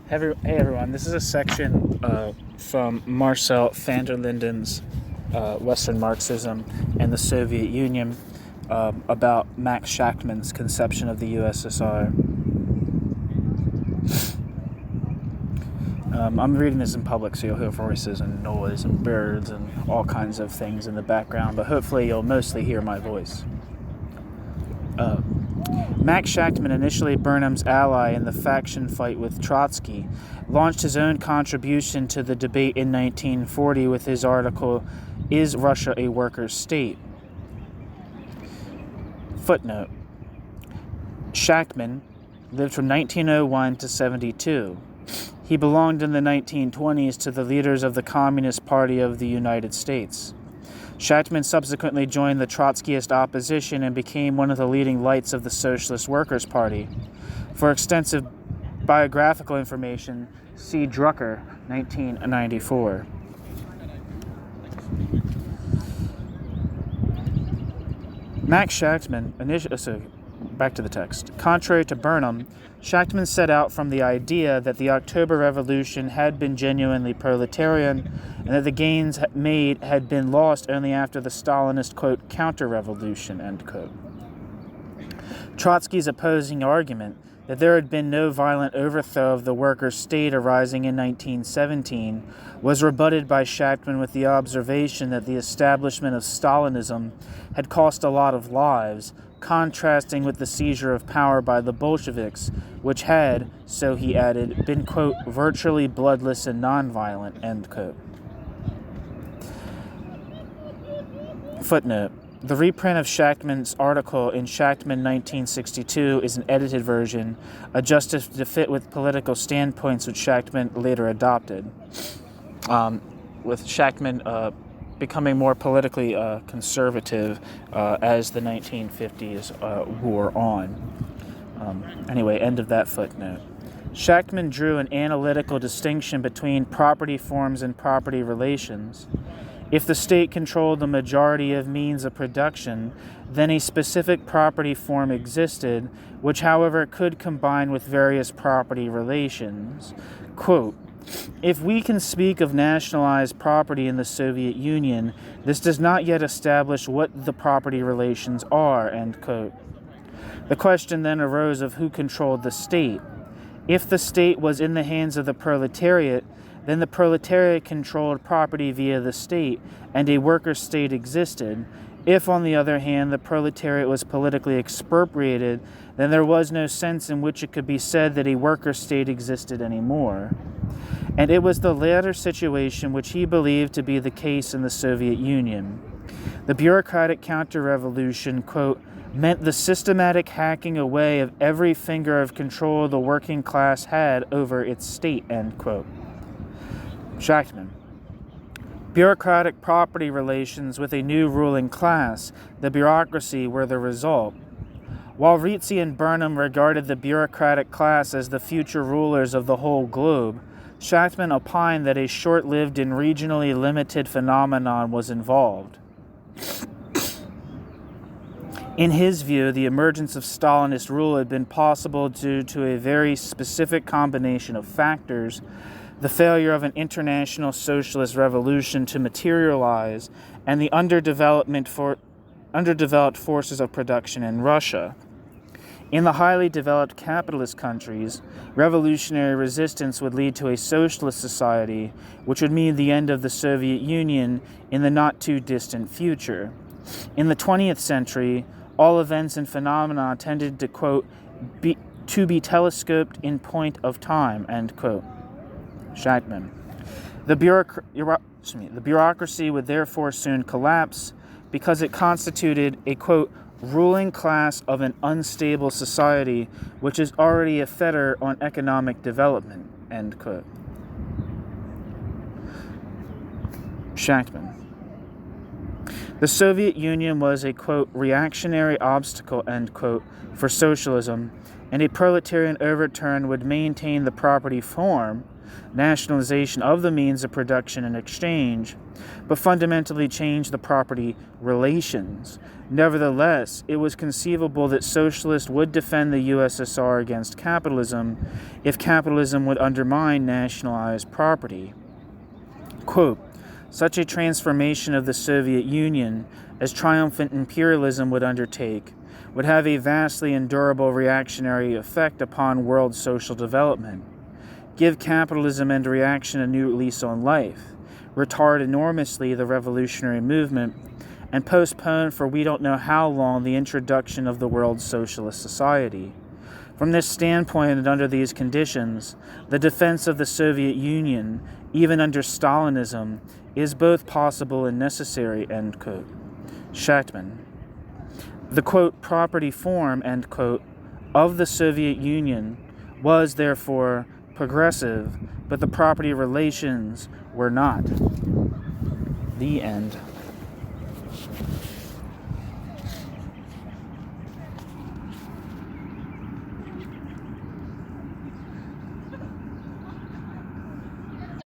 Hey everyone, this is a section from Marcel van der Linden's Western Marxism and the Soviet Union about Max Shachtman's conception of the USSR. I'm reading this in public, so you'll hear voices and noise and birds and all kinds of things in the background, but hopefully you'll mostly hear my voice. Max Shachtman, initially Burnham's ally in the faction fight with Trotsky, launched his own contribution to the debate in 1940 with his article, "Is Russia a Workers' State?" Footnote. Shachtman lived from 1901 to 72. He belonged in the 1920s to the leaders of the Communist Party of the United States. Shachtman subsequently joined the Trotskyist opposition and became one of the leading lights of the Socialist Workers' Party. For extensive biographical information, see Drucker, 1994. Max Shachtman, back to the text. Contrary to Burnham, Shachtman set out from the idea that the October Revolution had been genuinely proletarian and that the gains made had been lost only after the Stalinist, quote, counter-revolution, end quote. Trotsky's opposing argument that there had been no violent overthrow of the workers' state arising in 1917 was rebutted by Shachtman with the observation that the establishment of Stalinism had cost a lot of lives, contrasting with the seizure of power by the Bolsheviks, which had, so he added, been, quote, virtually bloodless and nonviolent, end quote. Footnote. The reprint of Shachtman's article in Shachtman 1962 is an edited version, adjusted to fit with political standpoints which Shachtman later adopted, with Shachtman becoming more politically conservative as the 1950s wore on. Anyway, end of that footnote. Shachtman drew an analytical distinction between property forms and property relations. If the state controlled the majority of means of production, then a specific property form existed, which, however, could combine with various property relations. Quote, if we can speak of nationalized property in the Soviet Union, this does not yet establish what the property relations are, end quote. The question then arose of who controlled the state. If the state was in the hands of the proletariat, then the proletariat controlled property via the state, and a worker state existed. If, on the other hand, the proletariat was politically expropriated, then there was no sense in which it could be said that a worker state existed anymore. And it was the latter situation which he believed to be the case in the Soviet Union. The bureaucratic counter-revolution, quote, meant the systematic hacking away of every finger of control the working class had over its state, end quote. Shachtman. Bureaucratic property relations with a new ruling class, the bureaucracy, were the result. While Rizzi and Burnham regarded the bureaucratic class as the future rulers of the whole globe, Shachtman opined that a short-lived and regionally limited phenomenon was involved. In his view, the emergence of Stalinist rule had been possible due to a very specific combination of factors: the failure of an international socialist revolution to materialize, and the underdeveloped forces of production in Russia. In the highly developed capitalist countries, revolutionary resistance would lead to a socialist society, which would mean the end of the Soviet Union in the not-too-distant future. In the 20th century, all events and phenomena tended to, quote, be telescoped in point of time, end quote. Shachtman. The bureaucracy would therefore soon collapse because it constituted a, quote, ruling class of an unstable society which is already a fetter on economic development, end quote. Shachtman. The Soviet Union was a, quote, reactionary obstacle, end quote, for socialism, and a proletarian overturn would maintain the property form, nationalization of the means of production and exchange, but fundamentally changed the property relations. Nevertheless, it was conceivable that socialists would defend the USSR against capitalism if capitalism would undermine nationalized property. Quote, such a transformation of the Soviet Union as triumphant imperialism would undertake would have a vastly endurable reactionary effect upon world social development, give capitalism and reaction a new lease on life, retard enormously the revolutionary movement, and postpone for we don't know how long the introduction of the world's socialist society. From this standpoint and under these conditions, the defense of the Soviet Union, even under Stalinism, is both possible and necessary, end quote. Shachtman. The, quote, property form, end quote, of the Soviet Union was, therefore, progressive, but the property relations were not. The end.